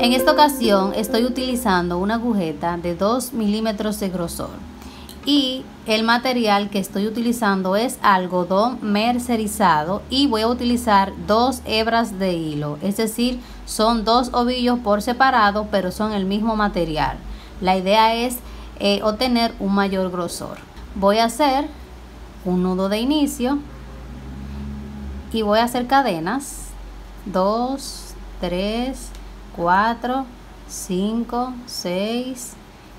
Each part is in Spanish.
En esta ocasión estoy utilizando una agujeta de 2 milímetros de grosor y el material que estoy utilizando es algodón mercerizado y voy a utilizar 2 hebras de hilo, es decir, son 2 ovillos por separado pero son el mismo material. La idea es obtener un mayor grosor. Voy a hacer un nudo de inicio y voy a hacer cadenas 2, 3, 4, 5, 6,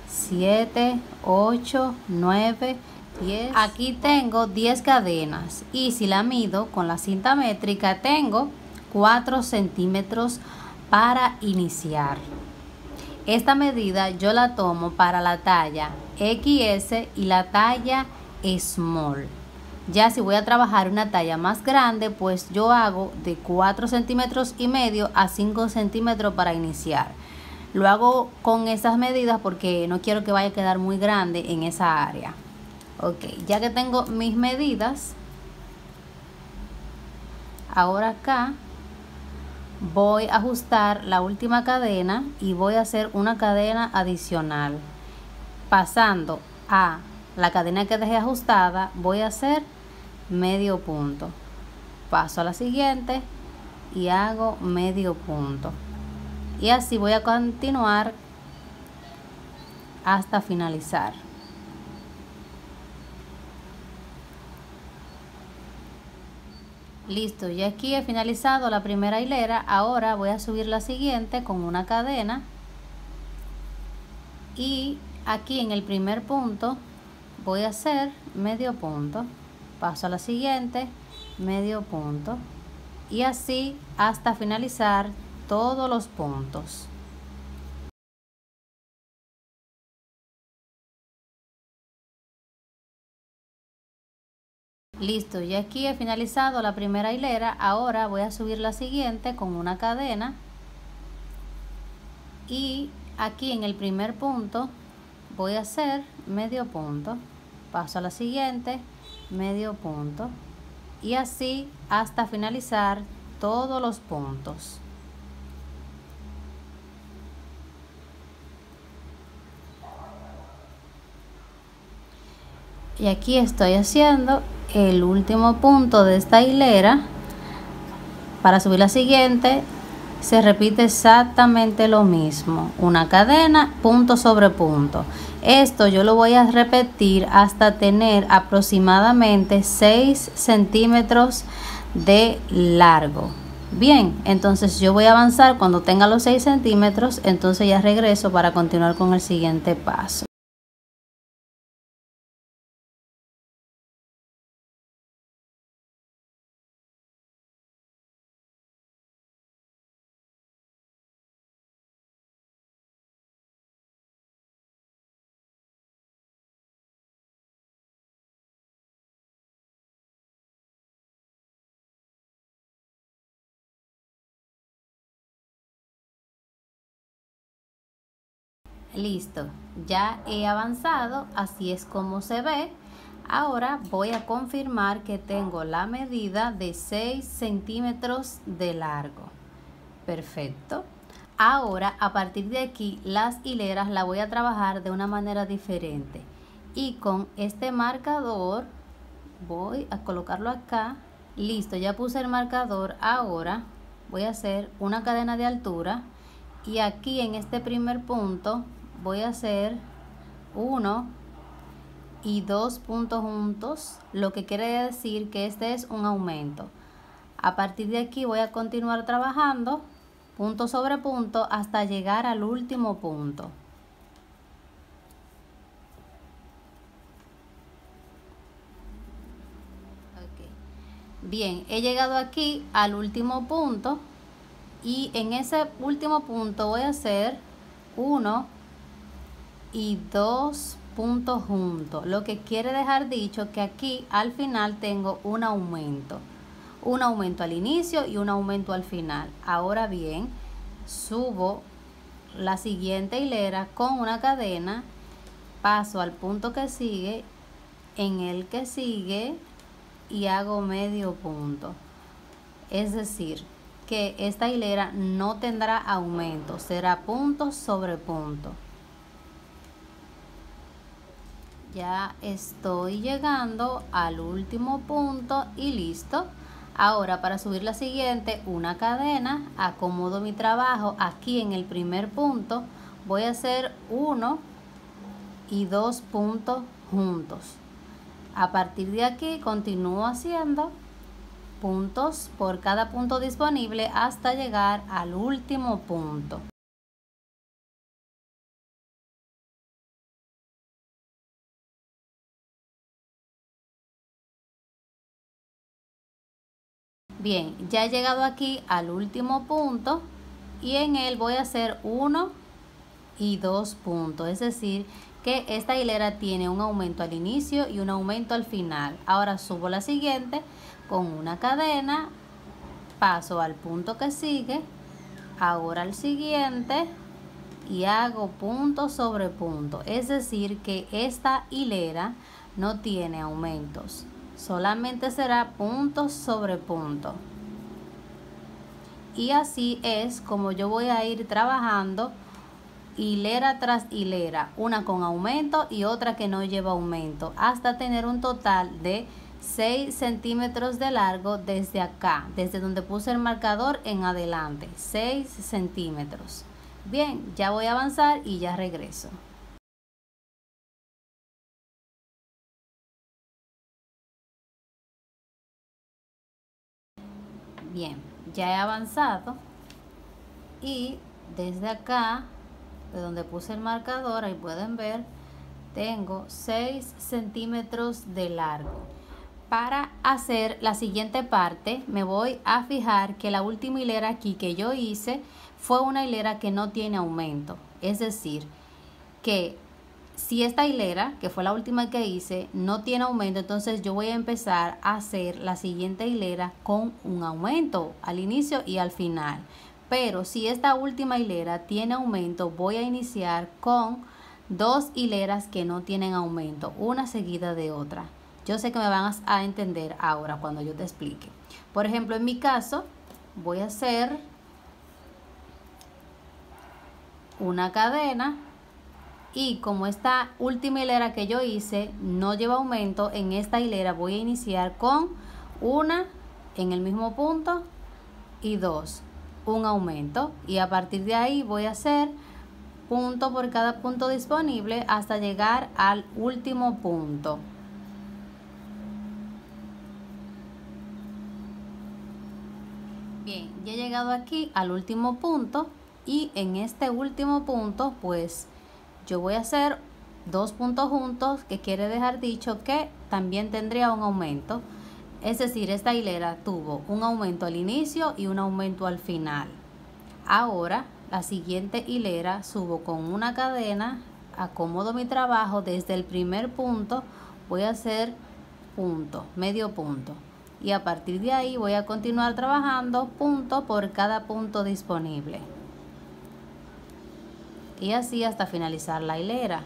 7, 8, 9, 10. Aquí tengo 10 cadenas y si la mido con la cinta métrica tengo 4 centímetros para iniciar. Esta medida yo la tomo para la talla XS y la talla Small. Ya si voy a trabajar una talla más grande, pues yo hago de 4 centímetros y medio a 5 centímetros para iniciar. Lo hago con esas medidas porque no quiero que vaya a quedar muy grande en esa área. Ok, ya que tengo mis medidas, ahora acá voy a ajustar la última cadena y voy a hacer una cadena adicional. Pasando a la cadena que dejé ajustada, voy a hacer medio punto. Paso a la siguiente y hago medio punto. Y así voy a continuar hasta finalizar. Listo, ya aquí he finalizado la primera hilera. Ahora voy a subir la siguiente con una cadena y aquí en el primer punto voy a hacer medio punto, paso a la siguiente, medio punto y así hasta finalizar todos los puntos. Listo, ya aquí he finalizado la primera hilera. Ahora voy a subir la siguiente con una cadena y aquí en el primer punto voy a hacer medio punto, paso a la siguiente, medio punto y así hasta finalizar todos los puntos. Y aquí estoy haciendo el último punto de esta hilera. Para subir la siguiente se repite exactamente lo mismo, una cadena, punto sobre punto. Esto yo lo voy a repetir hasta tener aproximadamente 6 centímetros de largo. Bien, entonces yo voy a avanzar cuando tenga los 6 centímetros, entonces ya regreso para continuar con el siguiente paso. Listo, ya he avanzado, así es como se ve. Ahora voy a confirmar que tengo la medida de 6 centímetros de largo. Perfecto. Ahora a partir de aquí las hileras las voy a trabajar de una manera diferente. Y con este marcador voy a colocarlo acá. Listo, ya puse el marcador. Ahora voy a hacer una cadena de altura. Y aquí en este primer punto voy a hacer 1 y 2 puntos juntos, lo que quiere decir que este es un aumento. A partir de aquí voy a continuar trabajando punto sobre punto hasta llegar al último punto. Bien, he llegado aquí al último punto y en ese último punto voy a hacer 1 y 2 puntos juntos, lo que quiere dejar dicho que aquí al final tengo un aumento al inicio y un aumento al final. Ahora bien, subo la siguiente hilera con una cadena, paso al punto que sigue, en el que sigue y hago medio punto, es decir, que esta hilera no tendrá aumento, será punto sobre punto. Ya estoy llegando al último punto y listo. Ahora, para subir la siguiente, una cadena, acomodo mi trabajo aquí en el primer punto, voy a hacer 1 y 2 puntos juntos. A partir de aquí continúo haciendo puntos por cada punto disponible hasta llegar al último punto. Bien, ya he llegado aquí al último punto y en él voy a hacer 1 y 2 puntos, es decir que esta hilera tiene un aumento al inicio y un aumento al final. Ahora subo la siguiente con una cadena, paso al punto que sigue, ahora al siguiente y hago punto sobre punto, es decir que esta hilera no tiene aumentos, solamente será punto sobre punto. Y así es como yo voy a ir trabajando hilera tras hilera, una con aumento y otra que no lleva aumento, hasta tener un total de 6 centímetros de largo desde acá, desde donde puse el marcador en adelante, 6 centímetros. Bien, ya voy a avanzar y ya regreso. Bien, ya he avanzado y desde acá, de donde puse el marcador, ahí pueden ver, tengo 6 centímetros de largo. Para hacer la siguiente parte me voy a fijar que la última hilera aquí que yo hice fue una hilera que no tiene aumento, es decir que si esta hilera, que fue la última que hice, no tiene aumento, entonces yo voy a empezar a hacer la siguiente hilera con un aumento al inicio y al final. Pero si esta última hilera tiene aumento, voy a iniciar con 2 hileras que no tienen aumento, una seguida de otra. Yo sé que me van a entender ahora cuando yo te explique. Por ejemplo, en mi caso, voy a hacer una cadena. Y como esta última hilera que yo hice no lleva aumento, en esta hilera voy a iniciar con una en el mismo punto y 2, un aumento. Y a partir de ahí voy a hacer punto por cada punto disponible hasta llegar al último punto. Bien, ya he llegado aquí al último punto y en este último punto pues yo voy a hacer 2 puntos juntos, que quiere dejar dicho que también tendría un aumento. Es decir, esta hilera tuvo un aumento al inicio y un aumento al final. Ahora, la siguiente hilera subo con una cadena, acomodo mi trabajo desde el primer punto, voy a hacer punto, medio punto. Y a partir de ahí voy a continuar trabajando punto por cada punto disponible. Y así hasta finalizar la hilera.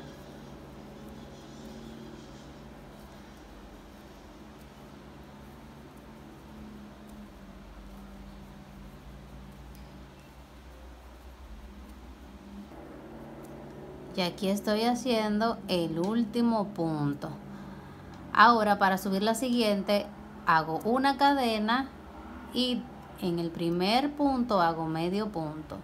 Y aquí estoy haciendo el último punto. Ahora para subir la siguiente hago una cadena y en el primer punto hago medio punto.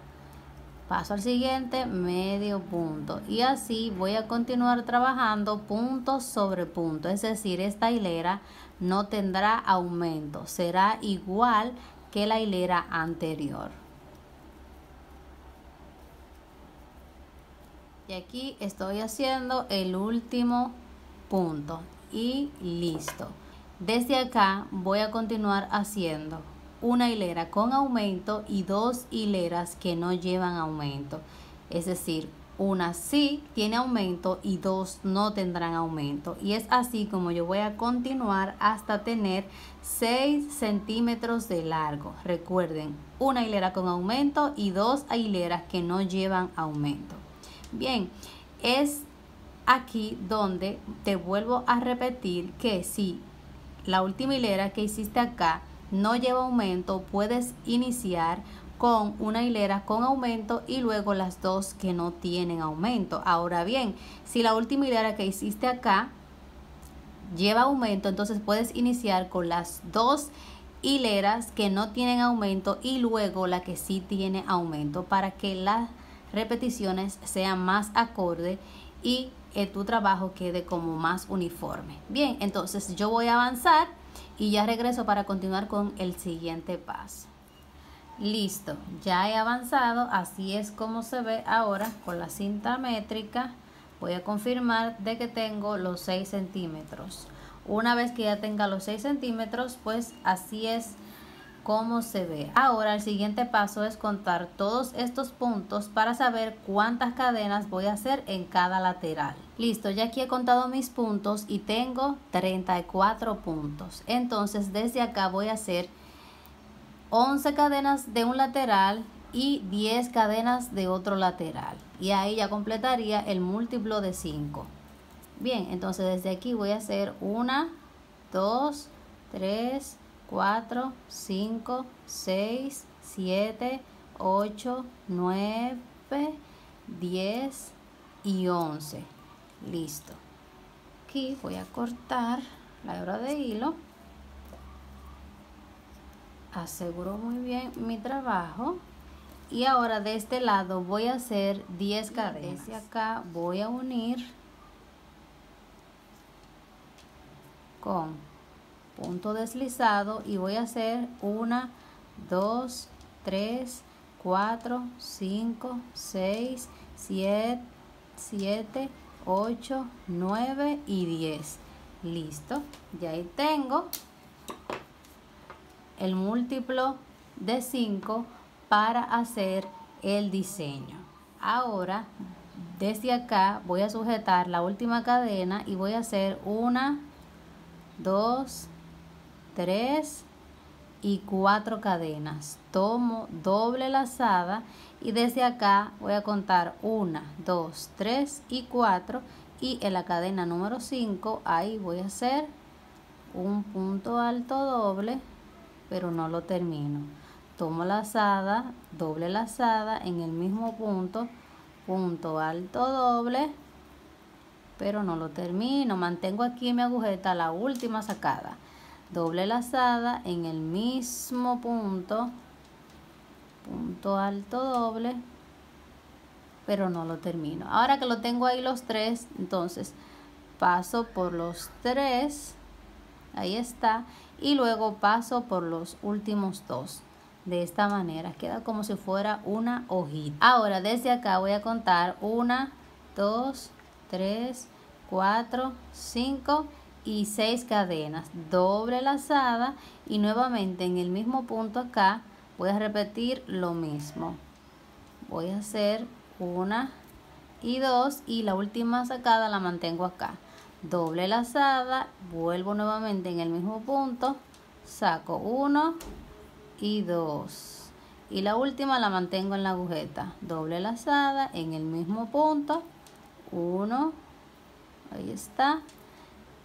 Paso al siguiente, medio punto, y así voy a continuar trabajando punto sobre punto, es decir, esta hilera no tendrá aumento, será igual que la hilera anterior. Y aquí estoy haciendo el último punto y listo. Desde acá voy a continuar haciendo una hilera con aumento y 2 hileras que no llevan aumento, es decir, una sí tiene aumento y 2 no tendrán aumento, y es así como yo voy a continuar hasta tener 6 centímetros de largo. Recuerden, una hilera con aumento y 2 hileras que no llevan aumento. Bien, es aquí donde te vuelvo a repetir que si la última hilera que hiciste acá no lleva aumento, puedes iniciar con una hilera con aumento y luego las dos que no tienen aumento. Ahora bien, si la última hilera que hiciste acá lleva aumento, entonces puedes iniciar con las dos hileras que no tienen aumento y luego la que sí tiene aumento para que las repeticiones sean más acorde y tu trabajo quede como más uniforme. Bien, entonces yo voy a avanzar y ya regreso para continuar con el siguiente paso. Listo, ya he avanzado, así es como se ve ahora con la cinta métrica. Voy a confirmar de que tengo los 6 centímetros. Una vez que ya tenga los 6 centímetros, pues así es como se ve. Ahora el siguiente paso es contar todos estos puntos para saber cuántas cadenas voy a hacer en cada lateral. Listo, ya aquí he contado mis puntos y tengo 34 puntos. Entonces desde acá voy a hacer 11 cadenas de un lateral y 10 cadenas de otro lateral. Y ahí ya completaría el múltiplo de 5. Bien, entonces desde aquí voy a hacer 1, 2, 3, 4, 5, 6, 7, 8, 9, 10 y 11. Listo. Aquí voy a cortar la hebra de hilo. Aseguro muy bien mi trabajo. Y ahora de este lado voy a hacer 10 cadenas. Desde acá voy a unir con punto deslizado y voy a hacer 1, 2, 3, 4, 5, 6, 7, 8, 9 y 10. Listo, ya ahí tengo el múltiplo de 5 para hacer el diseño. Ahora desde acá voy a sujetar la última cadena y voy a hacer 1, 2, 3 y 4 cadenas. Tomo doble lazada y desde acá voy a contar 1, 2, 3 y 4 y en la cadena número 5 ahí voy a hacer un punto alto doble, pero no lo termino. Tomo lazada, doble lazada en el mismo punto, punto alto doble, pero no lo termino. Mantengo aquí mi agujeta la última sacada, doble lazada en el mismo punto, punto alto doble, pero no lo termino. Ahora que lo tengo ahí los 3, entonces paso por los 3, ahí está, y luego paso por los últimos 2. De esta manera queda como si fuera una hojita. Ahora desde acá voy a contar 1, 2, 3, 4, 5 y 6 cadenas, doble lazada y nuevamente en el mismo punto acá voy a repetir lo mismo. Voy a hacer 1 y 2 y la última sacada la mantengo acá, doble lazada, vuelvo nuevamente en el mismo punto, saco 1 y 2 y la última la mantengo en la agujeta, doble lazada en el mismo punto, 1, ahí está,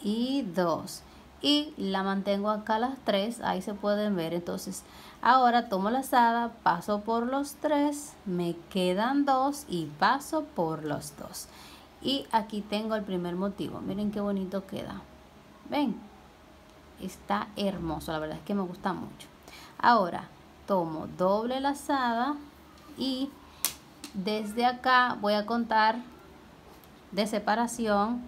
y 2 y la mantengo acá las 3, ahí se pueden ver. Entonces ahora tomo lazada, paso por los 3, me quedan 2 y paso por los 2 y aquí tengo el primer motivo. Miren qué bonito queda, ven, está hermoso, la verdad es que me gusta mucho. Ahora tomo doble lazada y desde acá voy a contar de separación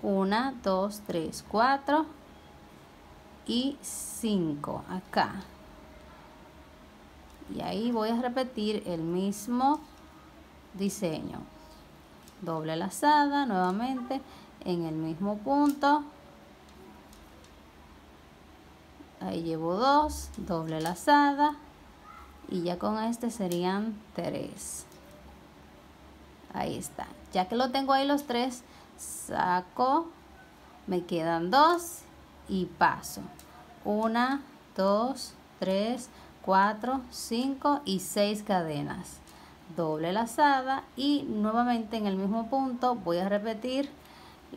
1, 2, 3, 4 y 5 acá, y ahí voy a repetir el mismo diseño, doble lazada nuevamente en el mismo punto, ahí llevo 2, doble lazada y ya con este serían 3. Ahí está, ya que lo tengo ahí los 3, saco, me quedan 2 y paso 1, 2, 3, 4, 5 y 6 cadenas, doble lazada y nuevamente en el mismo punto voy a repetir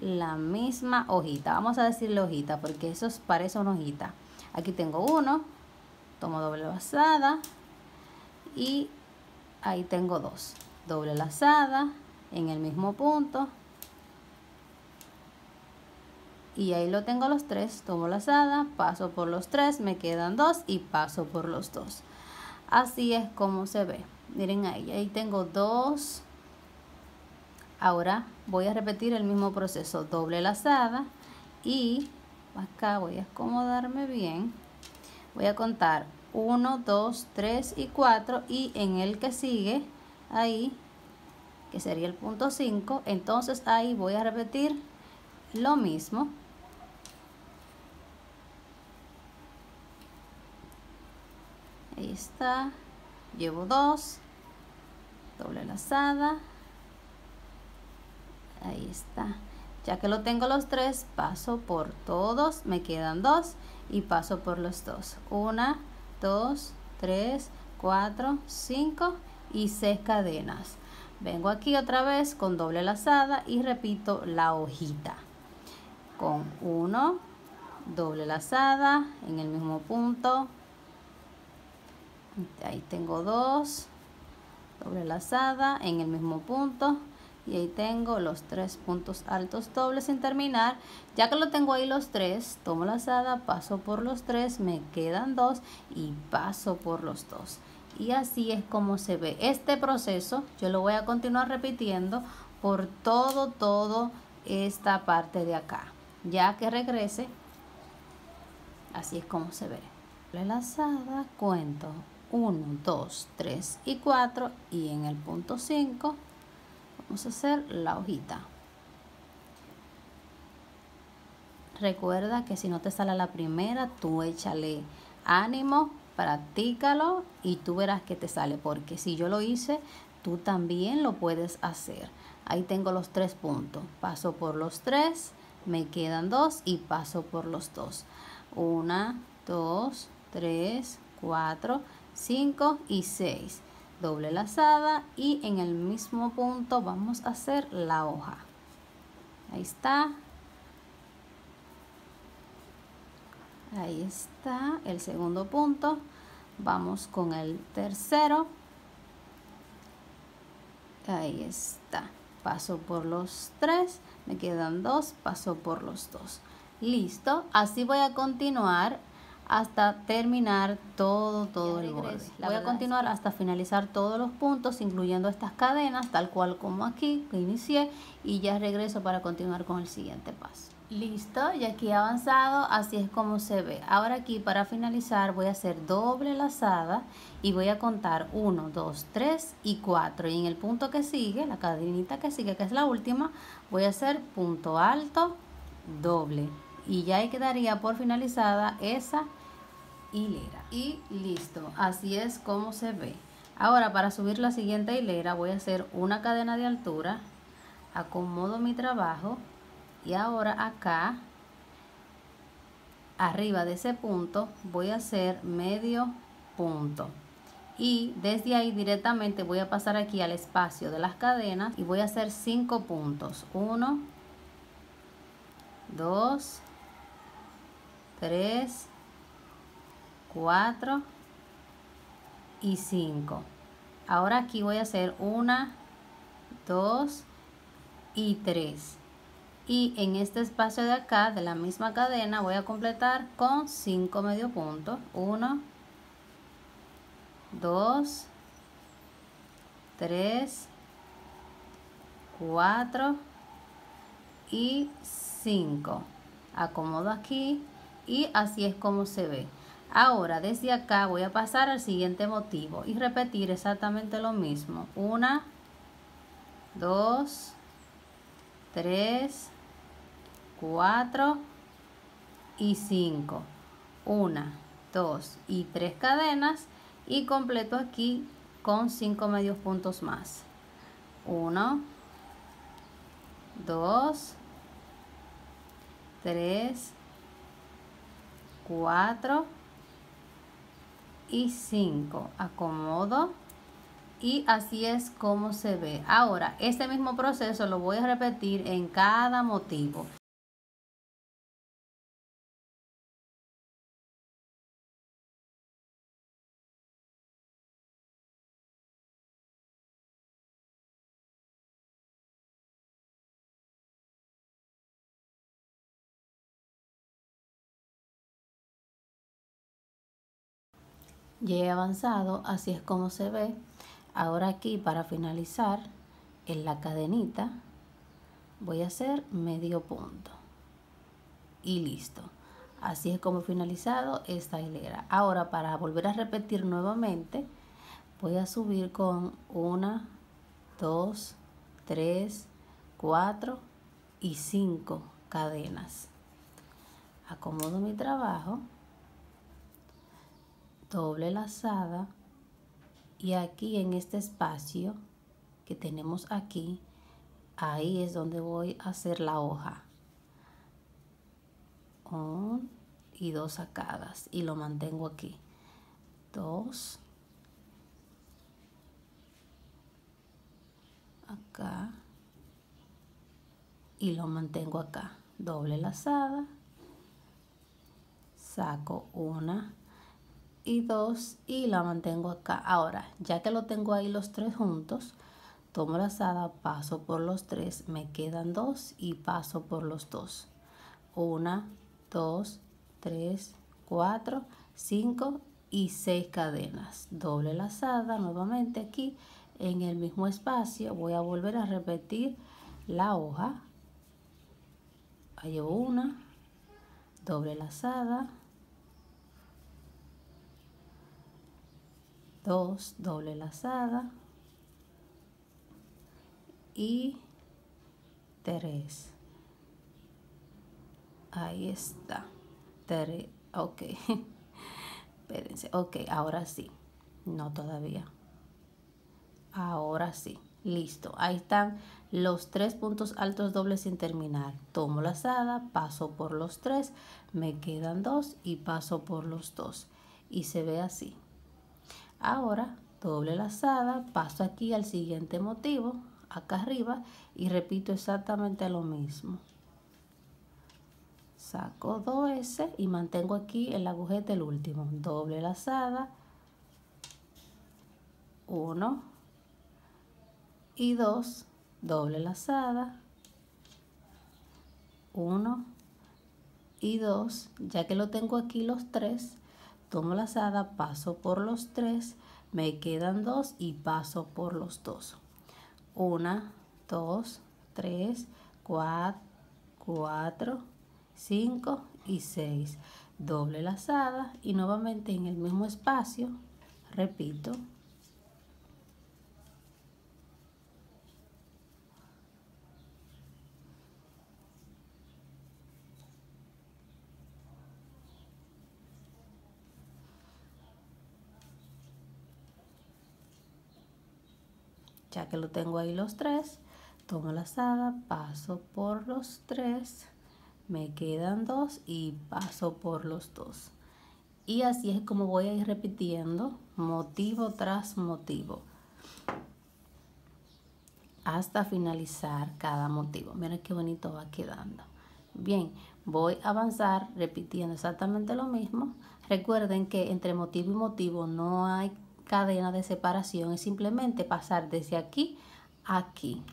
la misma hojita. Vamos a decirle hojita porque eso parece una hojita. Aquí tengo 1, tomo doble lazada y ahí tengo 2, doble lazada en el mismo punto y ahí lo tengo los 3, tomo lazada, paso por los 3, me quedan 2 y paso por los 2. Así es como se ve. Miren ahí tengo 2. Ahora voy a repetir el mismo proceso, doble lazada y acá voy a acomodarme bien. Voy a contar 1, 2, 3 y 4 y en el que sigue, ahí, que sería el punto 5, entonces ahí voy a repetir lo mismo. Ahí está, llevo 2, doble lazada, ahí está. Ya que lo tengo los 3, paso por todos, me quedan 2 y paso por los 2. 1, 2, 3, 4, 5 y 6 cadenas. Vengo aquí otra vez con doble lazada y repito la hojita. Con 1, doble lazada en el mismo punto. Ahí tengo 2, doble lazada en el mismo punto. Y ahí tengo los 3 puntos altos dobles sin terminar. Ya que lo tengo ahí los 3, tomo lazada, paso por los 3, me quedan 2 y paso por los 2. Y así es como se ve. Este proceso yo lo voy a continuar repitiendo por todo esta parte de acá. Ya que regrese, así es como se ve. La lazada, cuento 1, 2, 3 y 4 y en el punto 5 vamos a hacer la hojita. Recuerda que si no te sale la primera, tú échale ánimo, practícalo y tú verás que te sale, porque si yo lo hice, tú también lo puedes hacer. Ahí tengo los 3 puntos, paso por los 3, me quedan 2 y paso por los 2. 1, 2, 3, 4, 5 y 6. Doble lazada y en el mismo punto vamos a hacer la hoja. Ahí está. Ahí está el segundo punto. Vamos con el tercero. Ahí está. Paso por los 3, me quedan 2, paso por los 2. Listo. Así voy a continuar hasta terminar todo el borde. Voy a continuar hasta finalizar todos los puntos, incluyendo estas cadenas, tal cual como aquí que inicié, y ya regreso para continuar con el siguiente paso. Listo, y aquí he avanzado, así es como se ve. Ahora aquí para finalizar voy a hacer doble lazada y voy a contar 1, 2, 3 y 4. Y en el punto que sigue, la cadenita que sigue, que es la última, voy a hacer punto alto, doble. Y ya ahí quedaría por finalizada esa hilera. Y listo, así es como se ve. Ahora para subir la siguiente hilera voy a hacer una cadena de altura, acomodo mi trabajo y ahora acá arriba de ese punto voy a hacer medio punto y desde ahí directamente voy a pasar aquí al espacio de las cadenas y voy a hacer 5 puntos. 1, 2, 3, 4 y 5. Ahora aquí voy a hacer 1, 2 y 3. Y en este espacio de acá, de la misma cadena, voy a completar con 5 medio puntos. 1, 2, 3, 4 y 5. Acomodo aquí y así es como se ve. Ahora desde acá voy a pasar al siguiente motivo y repetir exactamente lo mismo. 1, 2, 3, 4 y 5. 1, 2 y 3 cadenas y completo aquí con 5 medios puntos más. 1, 2, 3, 4 y 5. Acomodo y así es como se ve. Ahora este mismo proceso lo voy a repetir en cada motivo. Ya he avanzado, así es como se ve. Ahora aquí, para finalizar en la cadenita, voy a hacer medio punto y listo. Así es como he finalizado esta hilera. Ahora, para volver a repetir nuevamente, voy a subir con 1, 2, 3, 4 y 5 cadenas. Acomodo mi trabajo, doble lazada, y aquí en este espacio que tenemos aquí, ahí es donde voy a hacer la hoja. 1 y 2 sacadas y lo mantengo aquí. 2 acá y lo mantengo acá. Doble lazada, saco 1 y 2 y la mantengo acá. Ahora, ya que lo tengo ahí los tres juntos, tomo lazada, paso por los tres, me quedan 2 y paso por los 2. 1, 2, 3, 4, 5 y 6 cadenas. Doble lazada nuevamente aquí en el mismo espacio. Voy a volver a repetir la hoja. Ahí llevo 1, doble lazada, 2, doble lazada y 3. Ahí está. 3. Ok. Espérense. Ok, ahora sí. No todavía. Ahora sí. Listo. Ahí están los 3 puntos altos dobles sin terminar. Tomo lazada, paso por los 3, me quedan 2 y paso por los 2. Y se ve así. Ahora, doble lazada, paso aquí al siguiente motivo, acá arriba, y repito exactamente lo mismo. Saco 2S y mantengo aquí el agujete el último. Doble lazada, 1 y 2, doble lazada, 1 y 2. Ya que lo tengo aquí los 3, tomo lazada, paso por los 3, me quedan 2 y paso por los 2. 1, 2, 3, 4, 5 y 6. Doble lazada y nuevamente en el mismo espacio repito. Ya que lo tengo ahí los 3, tomo lazada, paso por los 3, me quedan 2 y paso por los 2. Y así es como voy a ir repitiendo motivo tras motivo hasta finalizar cada motivo. Miren qué bonito va quedando. Bien, voy a avanzar repitiendo exactamente lo mismo. Recuerden que entre motivo y motivo no hay cadena de separación, es simplemente pasar desde aquí a aquí.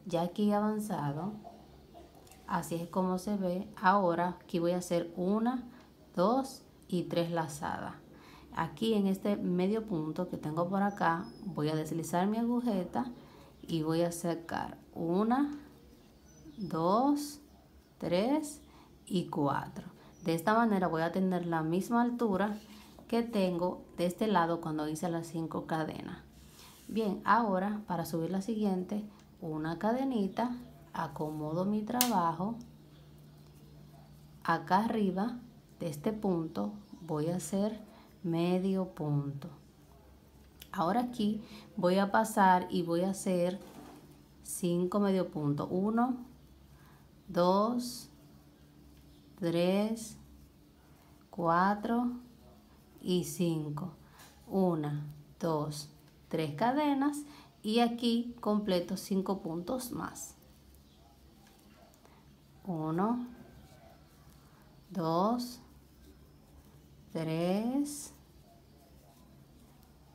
Ya aquí he avanzado, así es como se ve. Ahora aquí voy a hacer 1, 2 y 3 lazadas. Aquí en este medio punto que tengo por acá voy a deslizar mi agujeta y voy a sacar 1, 2, 3 y 4. De esta manera voy a tener la misma altura que tengo de este lado cuando hice las 5 cadenas. Bien, ahora para subir la siguiente, una cadenita, acomodo mi trabajo. Acá arriba de este punto voy a hacer medio punto. Ahora aquí voy a pasar y voy a hacer 5 medio punto, 1, 2, 3, 4 y 5. 1, 2, 3 cadenas y aquí completo 5 puntos más. 1, 2, 3,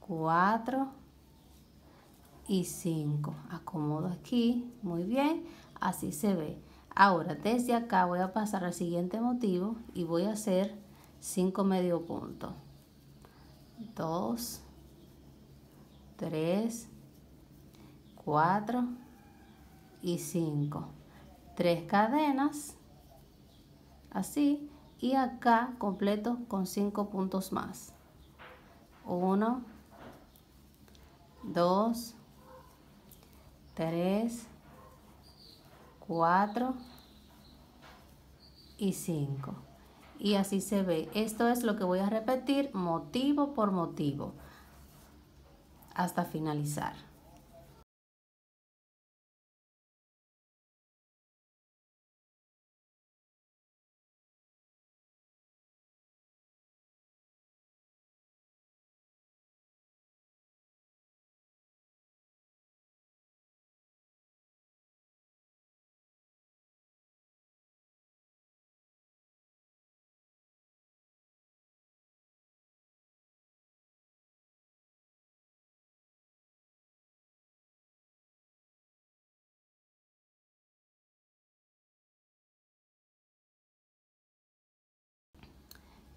4 y 5. Acomodo aquí, muy bien, así se ve. Ahora desde acá voy a pasar al siguiente motivo y voy a hacer 5 medio punto. 2, 3, 4 y 5. 3 cadenas, así, y acá completo con 5 puntos más. 1, 2, 3, 4 y 5. Y así se ve. Esto es lo que voy a repetir motivo por motivo hasta finalizar.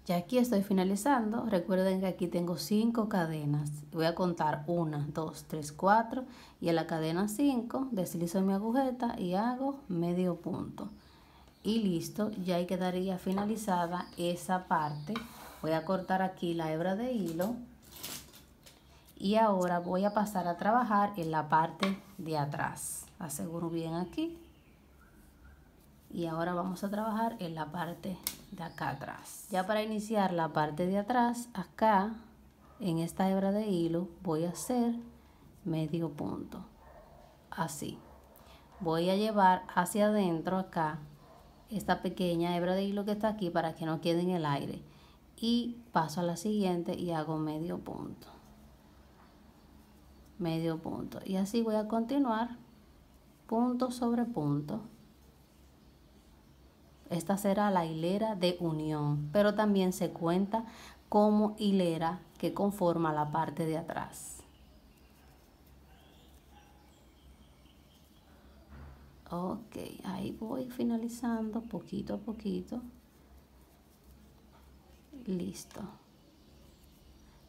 Ya aquí estoy finalizando. Recuerden que aquí tengo 5 cadenas. Voy a contar 1, 2, 3, 4 y en la cadena 5 deslizo mi agujeta y hago medio punto. Y listo, ya ahí quedaría finalizada esa parte. Voy a cortar aquí la hebra de hilo y ahora voy a pasar a trabajar en la parte de atrás. Aseguro bien aquí. Y ahora vamos a trabajar en la parte de acá atrás. Ya para iniciar la parte de atrás, acá en esta hebra de hilo voy a hacer medio punto, así. Voy a llevar hacia adentro acá esta pequeña hebra de hilo que está aquí para que no quede en el aire, y paso a la siguiente y hago medio punto, y así voy a continuar punto sobre punto. Esta será la hilera de unión, pero también se cuenta como hilera que conforma la parte de atrás. Ok, ahí voy finalizando poquito a poquito. Listo.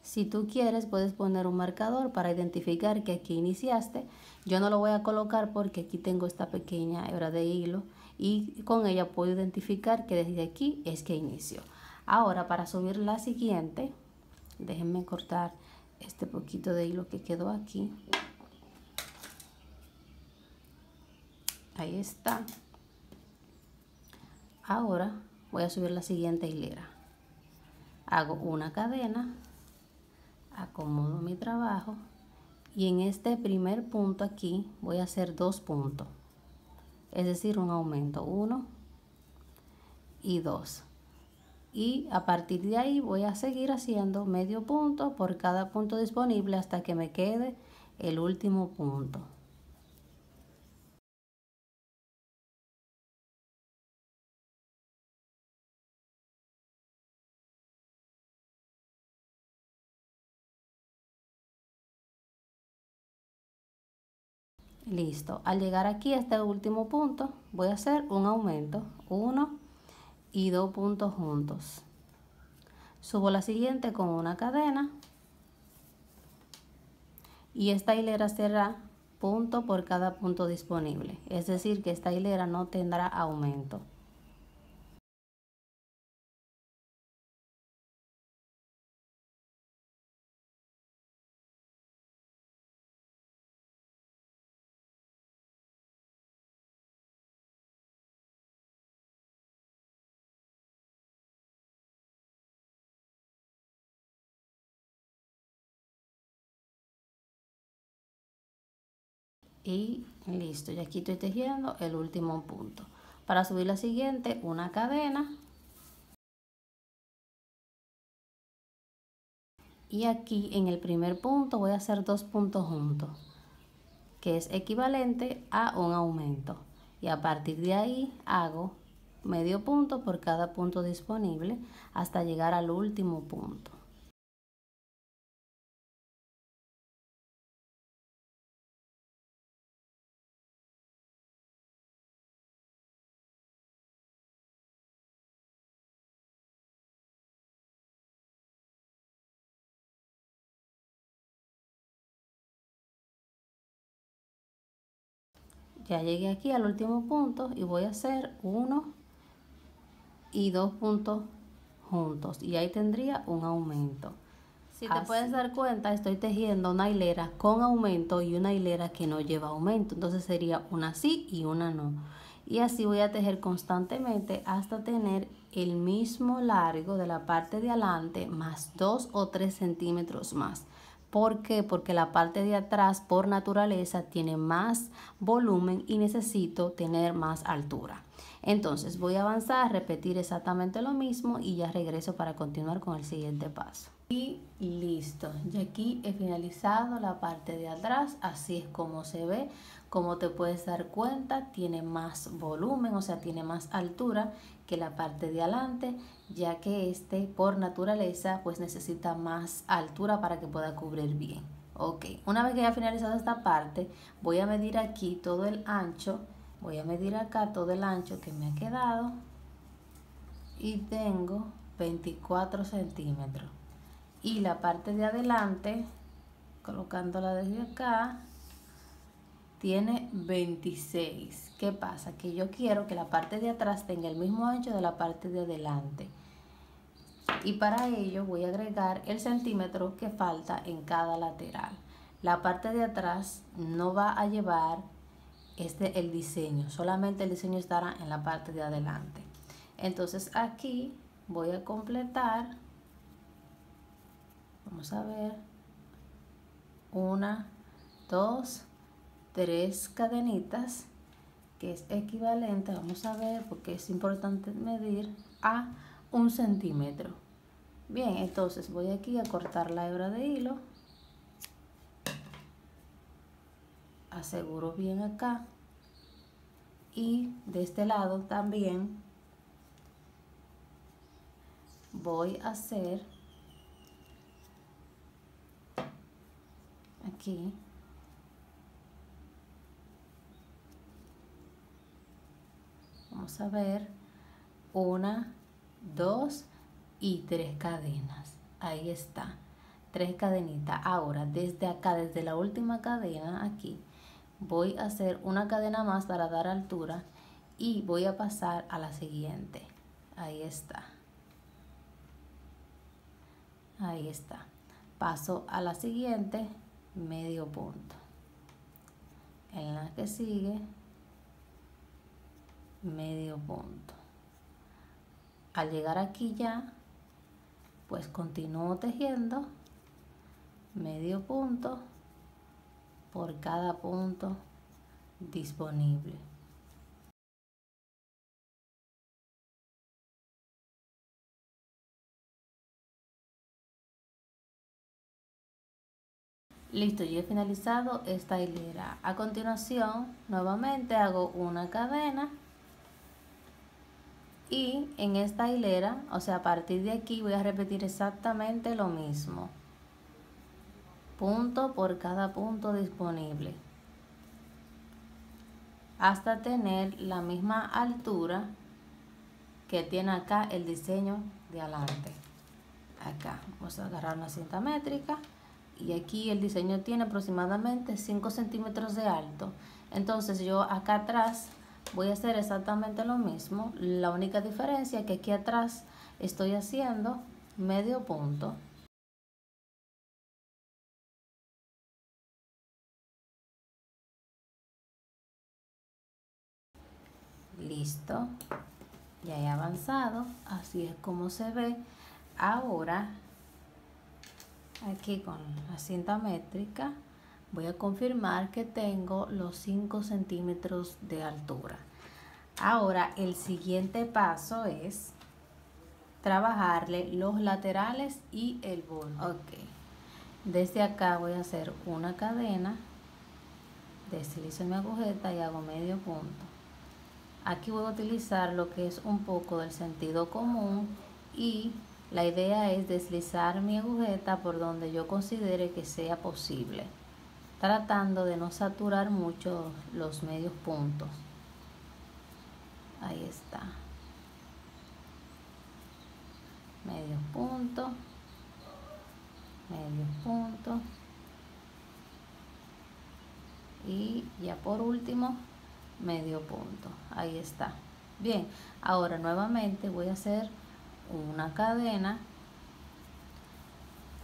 Si tú quieres, puedes poner un marcador para identificar que aquí iniciaste. Yo no lo voy a colocar porque aquí tengo esta pequeña hebra de hilo y con ella puedo identificar que desde aquí es que inicio. Ahora, para subir la siguiente, déjenme cortar este poquito de hilo que quedó aquí. Ahí está. Ahora voy a subir la siguiente hilera. Hago una cadena, acomodo mi trabajo y en este primer punto aquí voy a hacer 2 puntos, es decir, un aumento, 1 y 2. Y a partir de ahí voy a seguir haciendo medio punto por cada punto disponible hasta que me quede el último punto. Listo, al llegar aquí a este último punto voy a hacer un aumento, 1 y 2 puntos juntos. Subo la siguiente con una cadena y esta hilera será punto por cada punto disponible, es decir que esta hilera no tendrá aumento. Y listo, y aquí estoy tejiendo el último punto. Para subir la siguiente, una cadena. Y aquí en el primer punto voy a hacer 2 puntos juntos, que es equivalente a un aumento. Y a partir de ahí hago medio punto por cada punto disponible hasta llegar al último punto. Ya llegué aquí al último punto y voy a hacer 1 y 2 puntos juntos y ahí tendría un aumento. Si te puedes dar cuenta, estoy tejiendo una hilera con aumento y una hilera que no lleva aumento, entonces sería una sí y una no. Y así voy a tejer constantemente hasta tener el mismo largo de la parte de adelante más 2 o 3 centímetros más. ¿Por qué? Porque la parte de atrás por naturaleza tiene más volumen y necesito tener más altura. Entonces voy a avanzar, repetir exactamente lo mismo y ya regreso para continuar con el siguiente paso. Y listo, y aquí he finalizado la parte de atrás, así es como se ve. Como te puedes dar cuenta, tiene más volumen, o sea, tiene más altura que la parte de adelante, ya que este por naturaleza pues necesita más altura para que pueda cubrir bien. Ok, una vez que haya finalizado esta parte, voy a medir aquí todo el ancho, voy a medir acá todo el ancho que me ha quedado y tengo 24 centímetros. Y la parte de adelante, colocándola desde acá, tiene 26. ¿Qué pasa? Que yo quiero que la parte de atrás tenga el mismo ancho de la parte de adelante. Y para ello voy a agregar el centímetro que falta en cada lateral. La parte de atrás no va a llevar el diseño, solamente el diseño estará en la parte de adelante. Entonces aquí voy a completar, vamos a ver, 1, 2, 3 cadenitas, que es equivalente, vamos a ver porque es importante medir, a 1 centímetro. Bien, entonces voy aquí a cortar la hebra de hilo, aseguro bien acá y de este lado también voy a hacer aquí vamos a ver 1, 2 y 3 cadenas. Ahí está, 3 cadenitas. Ahora desde acá, desde la última cadena aquí, voy a hacer una cadena más para dar altura y voy a pasar a la siguiente. Ahí está, ahí está. Paso a la siguiente, medio punto. En la que sigue, medio punto. Al llegar aquí ya, pues continúo tejiendo medio punto por cada punto disponible. Listo, ya he finalizado esta hilera. A continuación, nuevamente hago una cadena y en esta hilera, o sea, a partir de aquí voy a repetir exactamente lo mismo. Punto por cada punto disponible. Hasta tener la misma altura que tiene acá el diseño de adelante. Acá vamos a agarrar una cinta métrica y aquí el diseño tiene aproximadamente 5 centímetros de alto. Entonces yo acá atrás voy a hacer exactamente lo mismo. La única diferencia es que aquí atrás estoy haciendo medio punto. Listo, ya he avanzado, así es como se ve. Ahora aquí con la cinta métrica voy a confirmar que tengo los 5 centímetros de altura. Ahora el siguiente paso es trabajarle los laterales y el borde. Ok, desde acá voy a hacer una cadena, deslizo mi agujeta y hago medio punto. Aquí voy a utilizar lo que es un poco del sentido común y la idea es deslizar mi agujeta por donde yo considere que sea posible, tratando de no saturar mucho los medios puntos. Ahí está. Medio punto, medio punto. Y ya por último, medio punto. Ahí está. Bien, ahora nuevamente voy a hacer una cadena.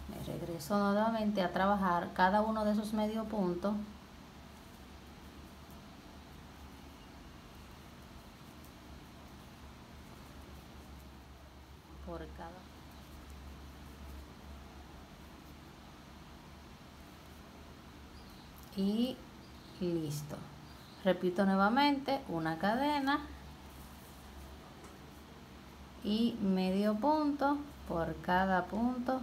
Me regreso nuevamente a trabajar cada uno de esos medio puntos. Por cada. Y listo. Repito nuevamente una cadena y medio punto por cada punto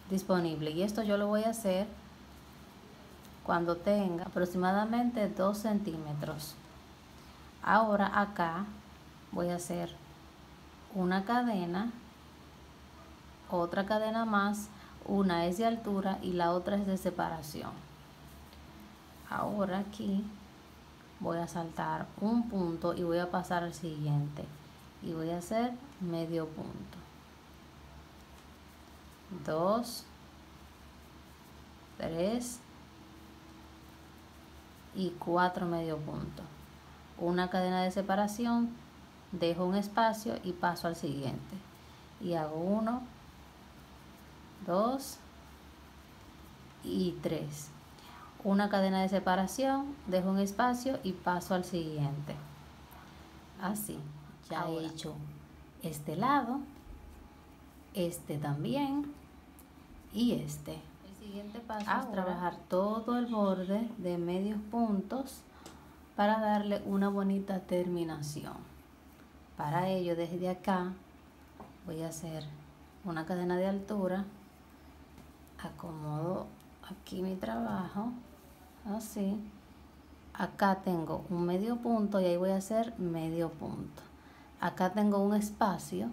disponible, y esto yo lo voy a hacer cuando tenga aproximadamente 2 centímetros. Ahora acá voy a hacer una cadena, otra cadena más, una es de altura y la otra es de separación. Ahora aquí voy a saltar un punto y voy a pasar al siguiente y voy a hacer medio punto, 2, 3 y 4 medio punto, una cadena de separación, dejo un espacio y paso al siguiente y hago 1, 2 y 3, una cadena de separación, dejo un espacio y paso al siguiente. Así ya he hecho este lado, este también y este. El siguiente paso es trabajar todo el borde de medios puntos para darle una bonita terminación. Para ello, desde acá voy a hacer una cadena de altura, acomodo aquí mi trabajo, así. Acá tengo un medio punto y ahí voy a hacer medio punto. Acá tengo un espacio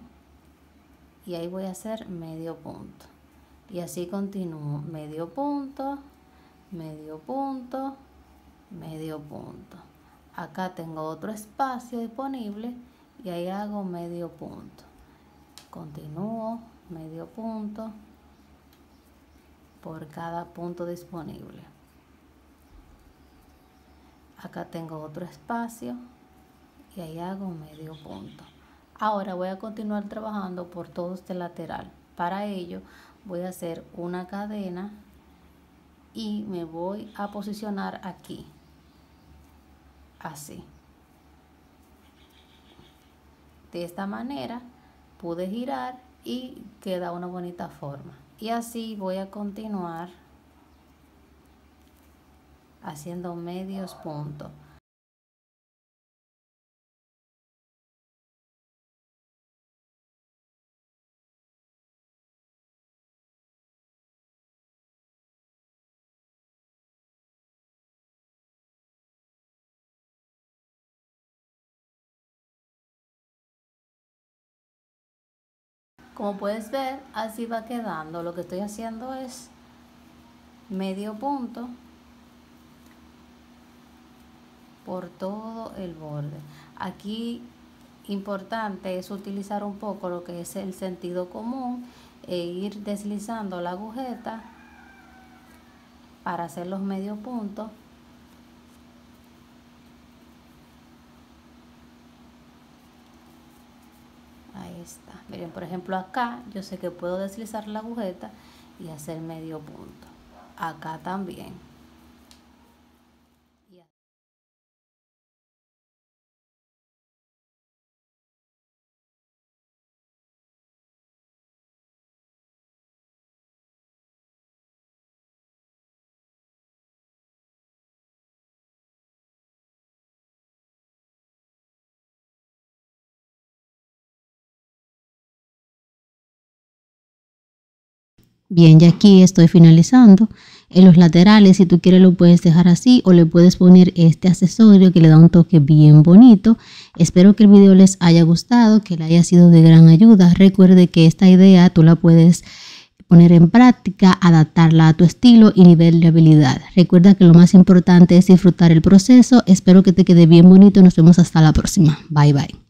y ahí voy a hacer medio punto. Y así continúo, medio punto, medio punto, medio punto. Acá tengo otro espacio disponible y ahí hago medio punto. Continúo, medio punto por cada punto disponible. Acá tengo otro espacio y ahí hago medio punto. Ahora voy a continuar trabajando por todo este lateral. Para ello voy a hacer una cadena y me voy a posicionar aquí, así. De esta manera pude girar y queda una bonita forma. Y así voy a continuar haciendo medios puntos. Como puedes ver, así va quedando. Lo que estoy haciendo es medio punto por todo el borde. Aquí importante es utilizar un poco lo que es el sentido común e ir deslizando la agujeta para hacer los medio puntos. Ahí está. Miren, por ejemplo, acá yo sé que puedo deslizar la agujeta y hacer medio punto. Acá también. Bien, ya aquí estoy finalizando. En los laterales, si tú quieres, lo puedes dejar así o le puedes poner este accesorio que le da un toque bien bonito. Espero que el video les haya gustado, que le haya sido de gran ayuda. Recuerde que esta idea tú la puedes poner en práctica, adaptarla a tu estilo y nivel de habilidad. Recuerda que lo más importante es disfrutar el proceso. Espero que te quede bien bonito y nos vemos hasta la próxima. Bye bye.